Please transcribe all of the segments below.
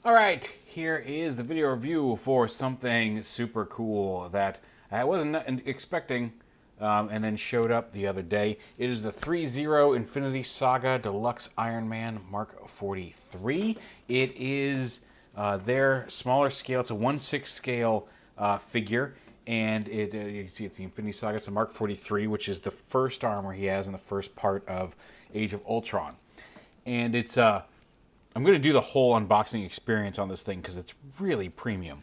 All right, here is the video review for something super cool that I wasn't expecting and then showed up the other day. It is the ThreeZero Infinity Saga Deluxe Iron Man Mark 43. It is their smaller scale. It's a 1/6 scale figure. And you can see it's the Infinity Saga. It's a Mark 43, which is the first armor he has in the first part of Age of Ultron. And it's I'm going to do the whole unboxing experience on this thing because it's really premium.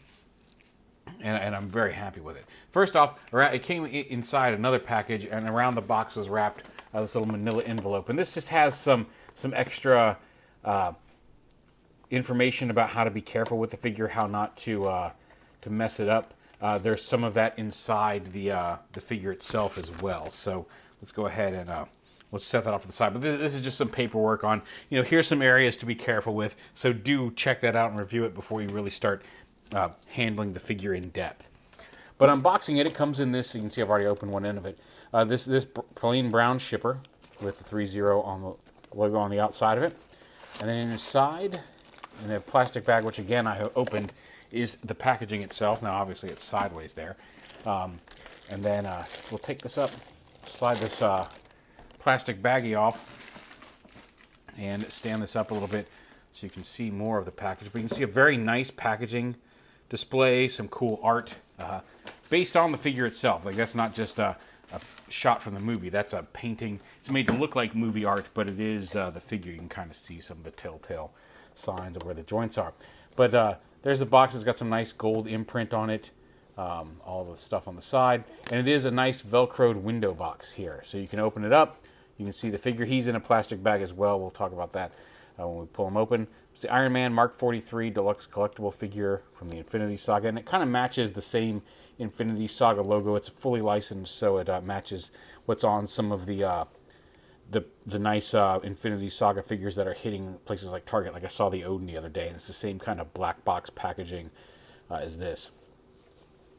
And I'm very happy with it. First off, it came inside another package, and around the box was wrapped this little manila envelope. And this just has some extra information about how to be careful with the figure, how not to mess it up. There's some of that inside the figure itself as well. So let's go ahead and let's set that off to the side. But this is just some paperwork on, here's some areas to be careful with. So do check that out and review it before you really start handling the figure in depth. But unboxing it, it comes in this. You can see I've already opened one end of it. This plain brown shipper with the ThreeZero on the logo on the outside of it. And then inside, in a plastic bag, which again I opened, is the packaging itself. Now obviously it's sideways there. And then we'll take this up, slide this plastic baggie off, and stand this up a little bit so you can see more of the package. But you can see a very nice packaging display, some cool art based on the figure itself. Like, that's not just a shot from the movie. That's a painting. It's made to look like movie art, but it is the figure. You can kind of see some of the telltale signs of where the joints are. But there's the box. It's got some nice gold imprint on it. All the stuff on the side. And it is a nice Velcroed window box here. So you can open it up. You can see the figure. He's in a plastic bag as well. We'll talk about that when we pull him open. It's the Iron Man Mark 43 Deluxe Collectible figure from the Infinity Saga. And it kind of matches the same Infinity Saga logo. It's fully licensed, so it matches what's on some of the nice Infinity Saga figures that are hitting places like Target. Like I saw the Odin the other day, and it's the same kind of black box packaging as this.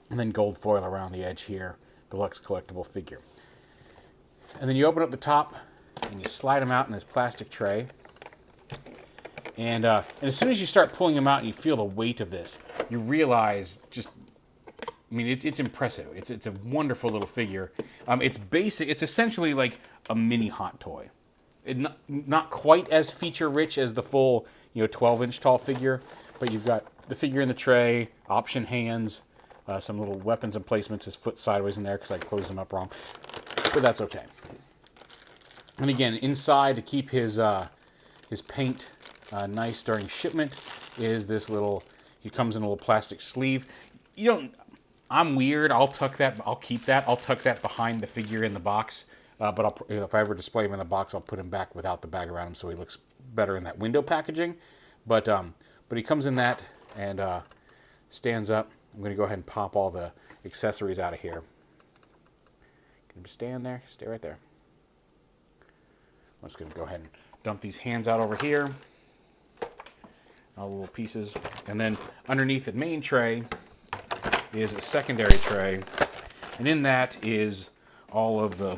And then gold foil around the edge here. Deluxe collectible figure. And then you open up the top, and you slide them out in this plastic tray. And as soon as you start pulling them out and you feel the weight of this, you realize it's impressive. It's a wonderful little figure. It's basic. It's essentially like a mini Hot Toy. Not quite as feature-rich as the full 12-inch tall figure, but you've got the figure in the tray, option hands, some little weapons and placements, his foot sideways in there because I closed him up wrong. But that's okay. And again, inside to keep his paint nice during shipment is this little, he comes in a little plastic sleeve. I'm weird, I'll tuck that, I'll keep that, I'll tuck that behind the figure in the box. But if I ever display him in the box, I'll put him back without the bag around him so he looks better in that window packaging. But he comes in that and stands up. I'm going to go ahead and pop all the accessories out of here. Can you stand there? Stay right there. I'm just going to go ahead and dump these hands out over here. All the little pieces. And then underneath the main tray is a secondary tray. And in that is all of the...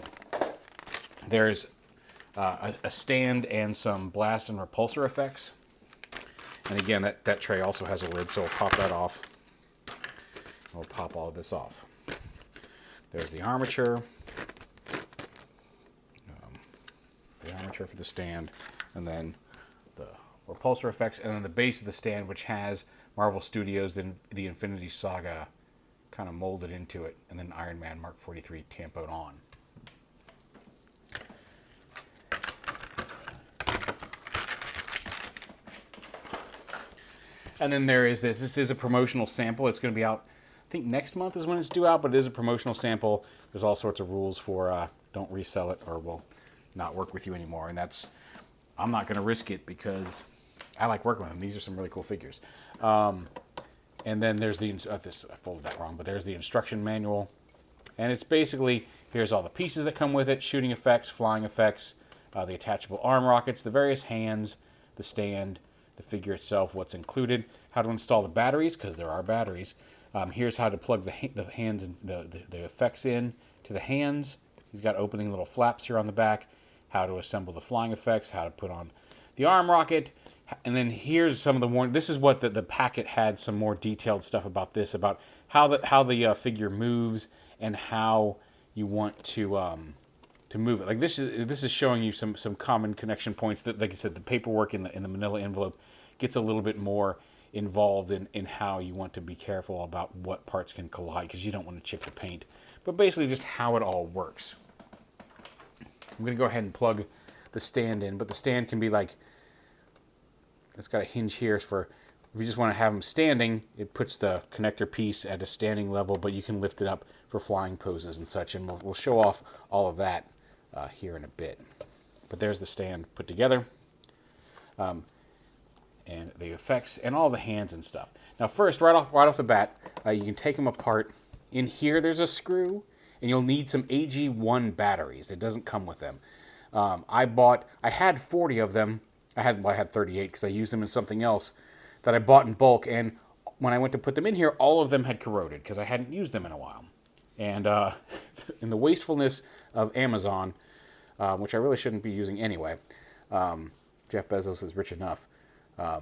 There's a stand and some blast and repulsor effects. And again, that tray also has a lid, so we'll pop that off. We'll pop all of this off. There's the armature. The armature for the stand. And then the repulsor effects. And then the base of the stand, which has Marvel Studios, then the Infinity Saga kind of molded into it. And then Iron Man Mark 43 tampoed on. And then there is this. This is a promotional sample. It's going to be out, I think next month is when it's due out, but it is a promotional sample. There's all sorts of rules for don't resell it or we'll not work with you anymore. And I'm not going to risk it because I like working with them. These are some really cool figures. And then there's I folded that wrong, but there's the instruction manual. And it's basically, here's all the pieces that come with it, shooting effects, flying effects, the attachable arm rockets, the various hands, the stand, the figure itself, what's included, how to install the batteries, because there are batteries. Here's how to plug the hands and the effects in to the hands. He's got opening little flaps here on the back, how to assemble the flying effects, how to put on the arm rocket, and then here's some of the warning. This is what the packet had, some more detailed stuff about this, about how the figure moves and how you want to move it. Like this is showing you some common connection points that, like I said, the paperwork in the manila envelope gets a little bit more involved in how you want to be careful about what parts can collide, because you don't want to chip the paint. But basically just how it all works. I'm going to go ahead and plug the stand in, but the stand can be like, it's got a hinge here for, if you just want to have them standing, it puts the connector piece at a standing level, but you can lift it up for flying poses and such, and we'll show off all of that here in a bit. But there's the stand put together, and the effects and all the hands and stuff. Now first, right off the bat, you can take them apart. In here there's a screw, and you'll need some AG1 batteries. It doesn't come with them. I had 40 of them. I had 38 because I used them in something else that I bought in bulk, and when I went to put them in here, all of them had corroded because I hadn't used them in a while. And in the wastefulness of Amazon, which I really shouldn't be using anyway, Jeff Bezos is rich enough, I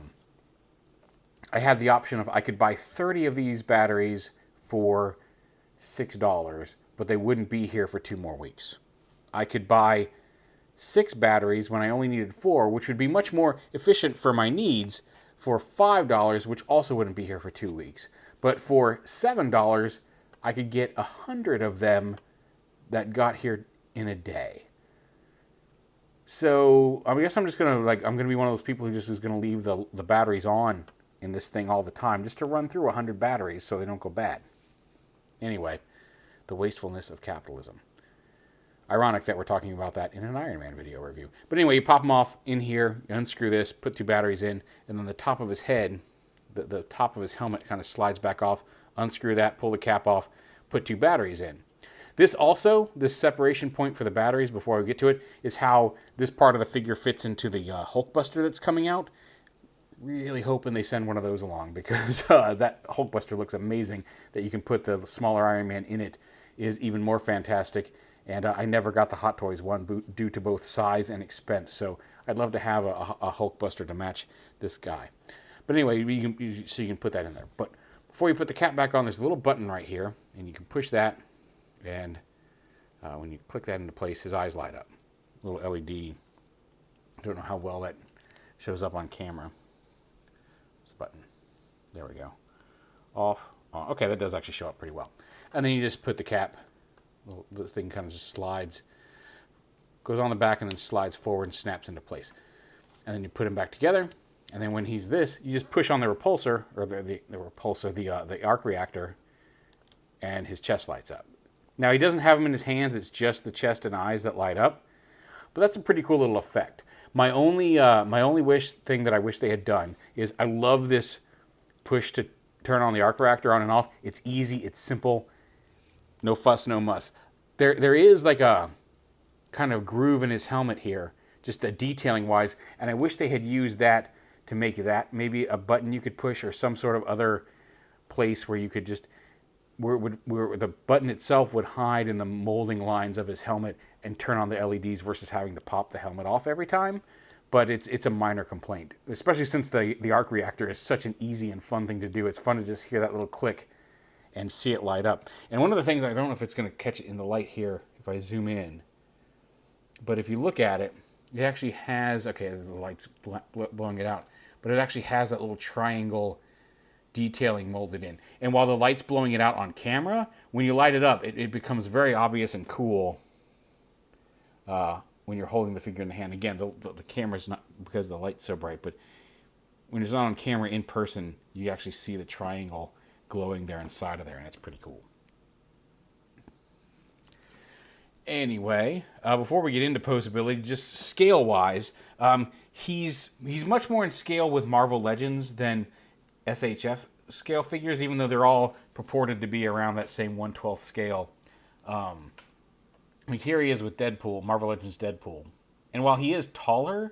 had the option of I could buy 30 of these batteries for $6, but they wouldn't be here for 2 more weeks. I could buy 6 batteries when I only needed 4, which would be much more efficient for my needs, for $5, which also wouldn't be here for 2 weeks. But for $7, I could get 100 of them that got here in a day. So I guess I'm just gonna I'm gonna be one of those people who just is gonna leave the batteries on in this thing all the time, just to run through 100 batteries so they don't go bad. Anyway, the wastefulness of capitalism. Ironic that we're talking about that in an Iron Man video review. But anyway, you pop them off in here, you unscrew this, put 2 batteries in, and then the top of his head, the top of his helmet kind of slides back off, unscrew that, pull the cap off, put 2 batteries in. This separation point for the batteries, before we get to it, is how this part of the figure fits into the Hulkbuster that's coming out. Really hoping they send one of those along, because that Hulkbuster looks amazing. That you can put the smaller Iron Man in it is even more fantastic. And I never got the Hot Toys one due to both size and expense. So I'd love to have a Hulkbuster to match this guy. But anyway, so you can put that in there. But before you put the cap back on, there's a little button right here, and you can push that. And when you click that into place, his eyes light up. Little LED. I don't know how well that shows up on camera. Button. There we go. Off. On. Okay, that does actually show up pretty well. And then you just put the cap. The thing kind of just slides, goes on the back, and then slides forward and snaps into place. And then you put him back together. And then when he's this, you just push on the repulsor, or the arc reactor, and his chest lights up. Now he doesn't have them in his hands. It's just the chest and eyes that light up. But that's a pretty cool little effect. My only thing that I wish they had done is, I love this push to turn on the arc reactor on and off. It's easy, it's simple, no fuss, no muss. There is like a kind of groove in his helmet here, just detailing wise, and I wish they had used that to make that maybe a button you could push, or some sort of other place where you could just, where the button itself would hide in the molding lines of his helmet and turn on the LEDs versus having to pop the helmet off every time. But it's a minor complaint, especially since the arc reactor is such an easy and fun thing to do. It's fun to just hear that little click and see it light up. And one of the things, I don't know if it's going to catch it in the light here if I zoom in, but if you look at it, it actually has, okay, the light's blowing it out, but it actually has that little triangle detailing molded in. And while the light's blowing it out on camera, when you light it up, it becomes very obvious and cool when you're holding the figure in the hand. Again, the camera's not, because the light's so bright, but when it's not on camera in person, you actually see the triangle glowing there inside of there, and it's pretty cool. Anyway, before we get into poseability, just scale-wise, he's much more in scale with Marvel Legends than SHF scale figures, even though they're all purported to be around that same 1/12 scale. Like here he is with Deadpool, Marvel Legends Deadpool. And while he is taller,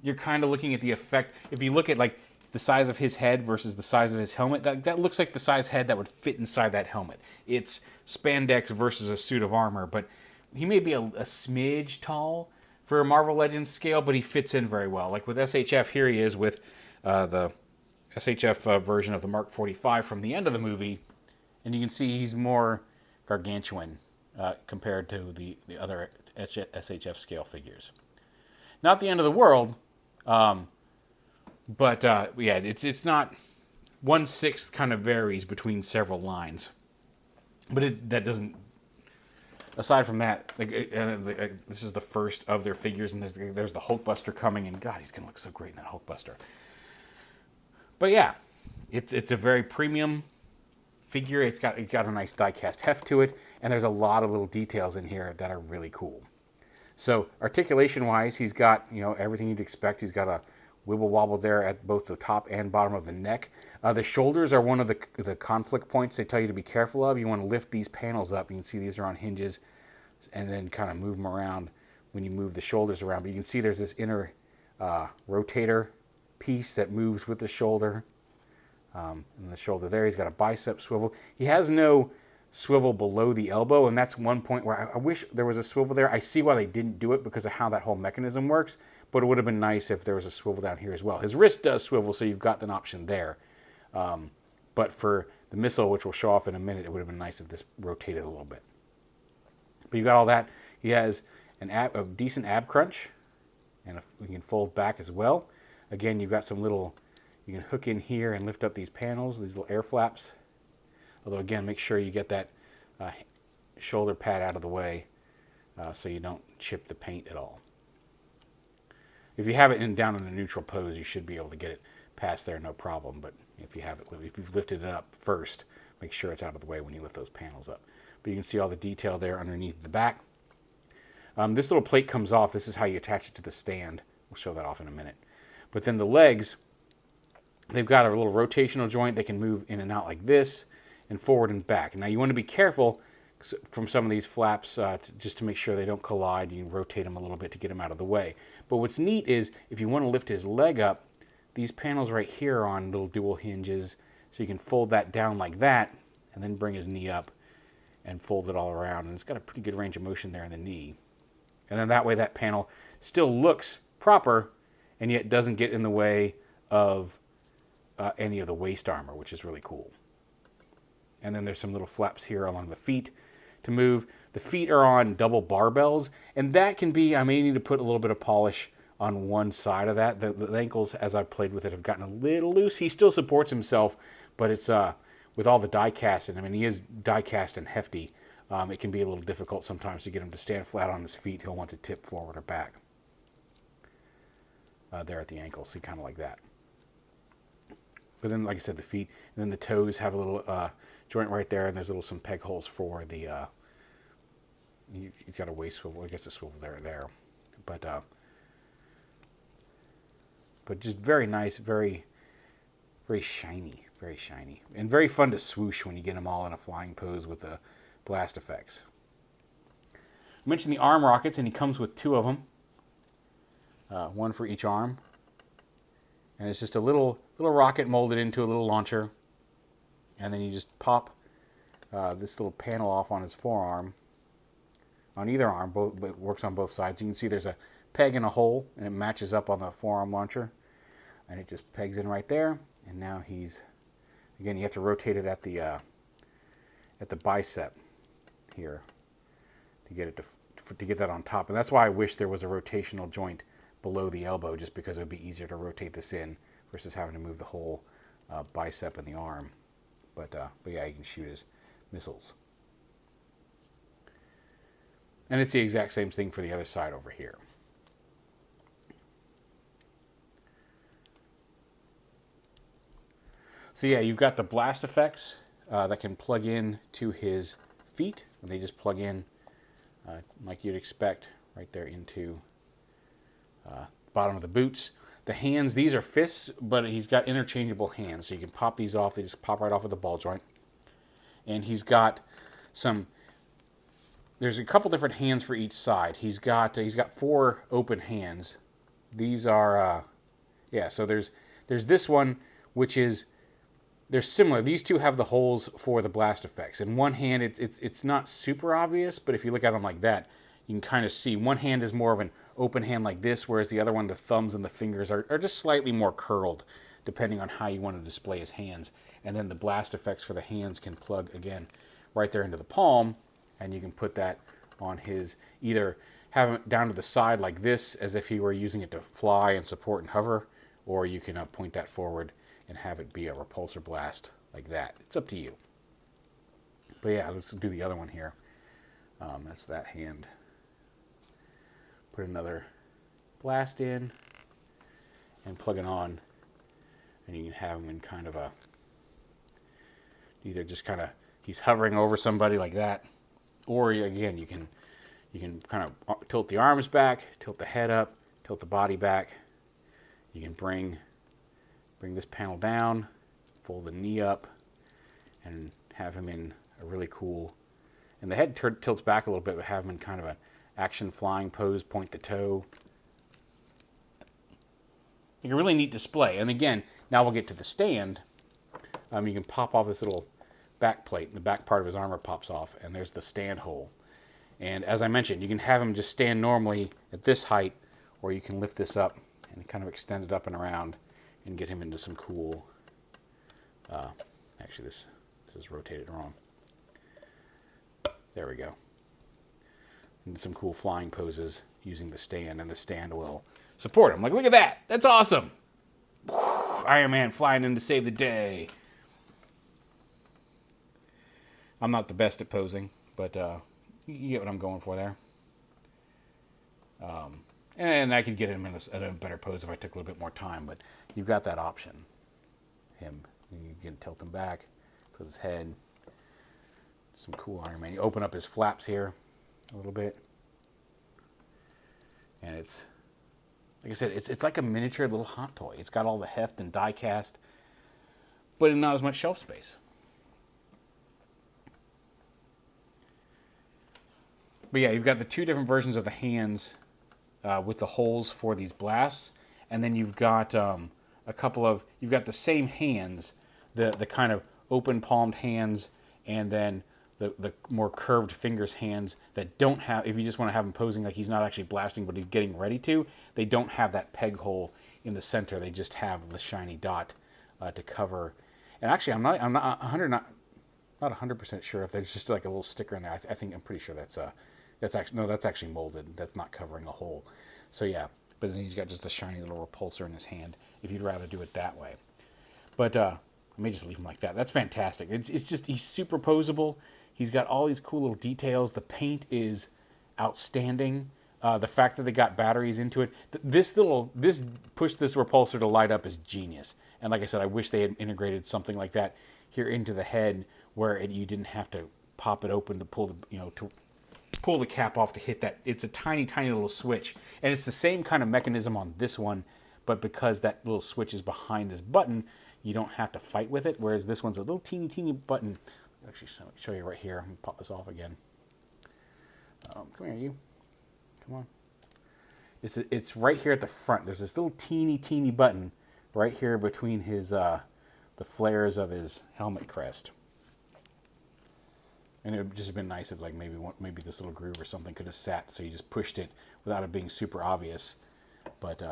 you're kind of looking at the effect. If you look at like the size of his head versus the size of his helmet, that looks like the size head that would fit inside that helmet. It's spandex versus a suit of armor, but he may be a smidge tall for a Marvel Legends scale, but he fits in very well. Like with SHF, here he is with the SHF version of the Mark 45 from the end of the movie, and you can see he's more gargantuan compared to the other SHF scale figures. Not the end of the world, but yeah, it's not 1/6 kind of varies between several lines, but that doesn't. Aside from that, this is the first of their figures, and there's the Hulkbuster coming, and God, he's gonna look so great in that Hulkbuster. But yeah, it's a very premium figure. It's got a nice die-cast heft to it, and there's a lot of little details in here that are really cool. So articulation-wise, he's got everything you'd expect. He's got a wibble wobble there at both the top and bottom of the neck. The shoulders are one of the conflict points they tell you to be careful of. You want to lift these panels up. You can see these are on hinges, and then kind of move them around when you move the shoulders around. But you can see there's this inner rotator piece that moves with the shoulder. And the shoulder there, he's got a bicep swivel. He has no swivel below the elbow, and that's one point where I wish there was a swivel there. I see why they didn't do it because of how that whole mechanism works, but it would have been nice if there was a swivel down here as well. His wrist does swivel, so you've got an option there. But for the missile, which we'll show off in a minute, it would have been nice if this rotated a little bit. But you got all that. He has a decent ab crunch, and we can fold back as well. Again, you've got some little, you can hook in here and lift up these panels, these little air flaps. Although again, make sure you get that shoulder pad out of the way so you don't chip the paint at all. If you have it down in a neutral pose, you should be able to get it past there, no problem. But if you've lifted it up first, make sure it's out of the way when you lift those panels up. But you can see all the detail there underneath the back. This little plate comes off. This is how you attach it to the stand. We'll show that off in a minute. But then the legs, they've got a little rotational joint. They can move in and out like this, and forward and back. Now you want to be careful from some of these flaps just to make sure they don't collide. You can rotate them a little bit to get them out of the way. But what's neat is if you want to lift his leg up, these panels right here are on little dual hinges, so you can fold that down like that and then bring his knee up and fold it all around. And it's got a pretty good range of motion there in the knee. And then that way that panel still looks proper and yet doesn't get in the way of any of the waist armor, which is really cool. And then there's some little flaps here along the feet to move. The feet are on double barbells, and that can be, I may need to put a little bit of polish on one side of that. The ankles, as I've played with it, have gotten a little loose. He still supports himself, but it's with all the die casting, I mean, he is die cast and hefty. It can be a little difficult sometimes to get him to stand flat on his feet. He'll want to tip forward or back. There at the ankles, see, kind of like that. But then, like I said, the feet, and then the toes have a little joint right there, and there's some peg holes for the, he's got a waist swivel, I guess a swivel there. But just very nice, very, very shiny, and very fun to swoosh when you get them all in a flying pose with the blast effects. I mentioned the arm rockets, and he comes with 2 of them, one for each arm, and it's just a little rocket molded into a little launcher. And then you just pop this little panel off on his forearm, on either arm, but it works on both sides. You can see there's a peg and a hole, and it matches up on the forearm launcher. And it just pegs in right there. And now again, you have to rotate it at the bicep here to get it to get that on top. And that's why I wish there was a rotational joint below the elbow, just because it would be easier to rotate this in versus having to move the whole bicep and the arm. But yeah, you can shoot his missiles. And it's the exact same thing for the other side over here. So yeah, you've got the blast effects that can plug in to his feet. And they just plug in like you'd expect right there into the bottom of the boots. The hands, these are fists, but he's got interchangeable hands. So you can pop these off. They just pop right off of the ball joint. And he's got there's a couple different hands for each side. He's got 4 open hands. These are, so there's this one, which is, they're similar. These 2 have the holes for the blast effects. In one hand, it's not super obvious, but if you look at them like that, you can kind of see one hand is more of an open hand like this, whereas the other one, the thumbs and the fingers are just slightly more curled, depending on how you want to display his hands. And then the blast effects for the hands can plug, again, right there into the palm, and you can put that on his, either have it down to the side like this, as if he were using it to fly and support and hover, or you can point that forward and have it be a repulsor blast like that. It's up to you. But yeah, let's do the other one here. That's that hand. Put another blast in and plug it on, and you can have him in kind of a, either just kind of, he's hovering over somebody like that, or again, you can kind of tilt the arms back, tilt the head up, tilt the body back. You can bring this panel down, fold the knee up, and have him in a really cool, and the head tilts back a little bit, but have him in kind of an action flying pose, point the toe. Like a really neat display. And again, now we'll get to the stand. You can pop off this little back plate, and the back part of his armor pops off, and there's the stand hole. And as I mentioned, you can have him just stand normally at this height, or you can lift this up and kind of extend it up and around and get him into some cool, actually this is rotated wrong. There we go. And some cool flying poses using the stand, and the stand will support him. Like, look at that. That's awesome. Iron Man flying in to save the day. I'm not the best at posing, but you get what I'm going for there. And I could get him in a better pose if I took a little bit more time, but you've got that option. You can tilt him back, tilt his head. Some cool Iron Man. You open up his flaps here a little bit, and it's, like I said, it's like a miniature little hot toy. It's got all the heft and die cast, but not as much shelf space. But yeah, you've got the two different versions of the hands with the holes for these blasts, and then you've got you've got the same hands, the kind of open palmed hands, and then the more curved fingers hands that don't have, if you just want to have him posing like he's not actually blasting but he's getting ready to, they don't have that peg hole in the center. They just have the shiny dot to cover. And actually, I'm not 100% sure if there's just like a little sticker in there. I'm pretty sure that's actually molded. That's not covering a hole. So yeah, but then he's got just a shiny little repulsor in his hand if you'd rather do it that way. But I may just leave him like that. That's fantastic. It's just, he's super posable. He's got all these cool little details. The paint is outstanding. The fact that they got batteries into it. This push this repulsor to light up is genius. And like I said, I wish they had integrated something like that here into the head, where you didn't have to pop it open to pull the cap off to hit that. It's a tiny, tiny little switch, and it's the same kind of mechanism on this one, but because that little switch is behind this button, you don't have to fight with it. Whereas this one's a little teeny, teeny button. Actually, show you right here. I'm gonna pop this off again. Come here, you. Come on. It's right here at the front. There's this little teeny, teeny button right here between his the flares of his helmet crest. And it would just have been nice if, like, maybe this little groove or something could have sat, so you just pushed it without it being super obvious, but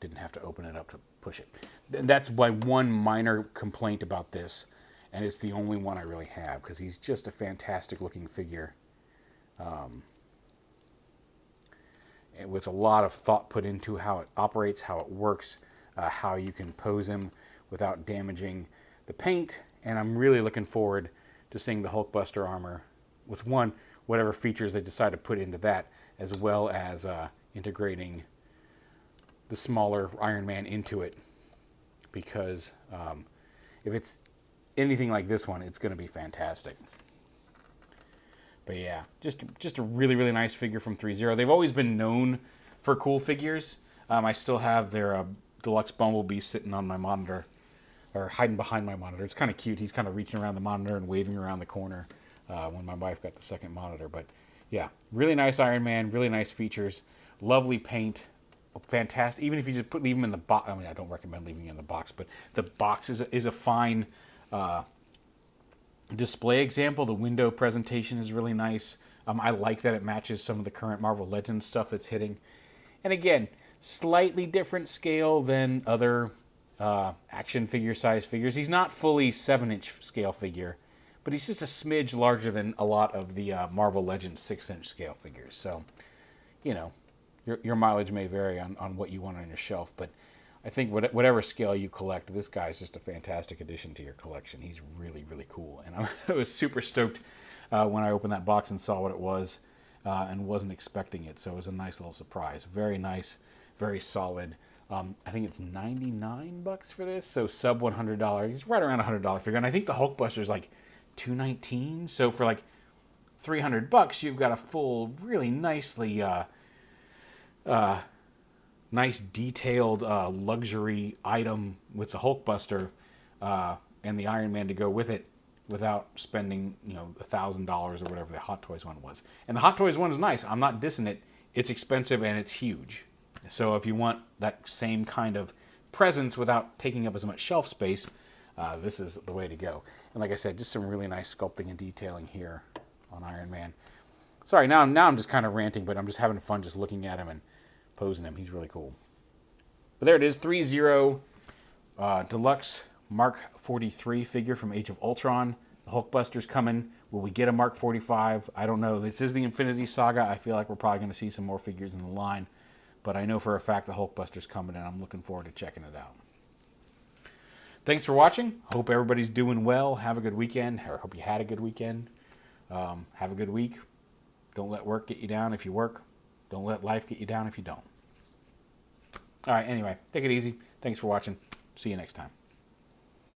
didn't have to open it up to push it. And that's my one minor complaint about this, and it's the only one I really have, because he's just a fantastic looking figure, and with a lot of thought put into how it operates, how it works, how you can pose him without damaging the paint. And I'm really looking forward to seeing the Hulkbuster armor with whatever features they decide to put into that, as well as integrating the smaller Iron Man into it, because if it's anything like this one, it's going to be fantastic. But yeah, just a really, really nice figure from ThreeZero. They've always been known for cool figures. I still have their deluxe Bumblebee sitting on my monitor, or hiding behind my monitor. It's kind of cute. He's kind of reaching around the monitor and waving around the corner when my wife got the second monitor. But yeah, really nice Iron Man, really nice features, lovely paint, fantastic. Even if you just leave him in the box, I mean, I don't recommend leaving him in the box, but the box is a fine display example. The window presentation is really nice. I like that it matches some of the current Marvel Legends stuff that's hitting. And again, slightly different scale than other action figure size figures. He's not fully 7-inch scale figure, but he's just a smidge larger than a lot of the Marvel Legends 6-inch scale figures. So, you know, your mileage may vary on what you want on your shelf, but I think whatever scale you collect, this guy's just a fantastic addition to your collection. He's really, really cool. And I was super stoked when I opened that box and saw what it was and wasn't expecting it. So it was a nice little surprise. Very nice, very solid. I think it's $99 for this, so sub $100. It's right around $100 figure. And I think the Hulkbuster is like $219. So for like $300, you've got a full, really nicely nice detailed luxury item with the Hulkbuster and the Iron Man to go with it without spending, you know, $1,000 or whatever the Hot Toys one was. And the Hot Toys one is nice. I'm not dissing it. It's expensive and it's huge. So if you want that same kind of presence without taking up as much shelf space, this is the way to go. And like I said, just some really nice sculpting and detailing here on Iron Man. Sorry, now I'm just kind of ranting, but I'm just having fun just looking at him and posing him. He's really cool. But there it is, ThreeZero Deluxe Mark 43 figure from Age of Ultron. The Hulkbuster's coming. Will we get a Mark 45? I don't know. This is the Infinity Saga. I feel like we're probably going to see some more figures in the line. But I know for a fact the Hulkbuster's coming, and I'm looking forward to checking it out. Thanks for watching. Hope everybody's doing well. Have a good weekend. Or hope you had a good weekend. Have a good week. Don't let work get you down if you work. Don't let life get you down if you don't. All right, anyway, take it easy. Thanks for watching. See you next time.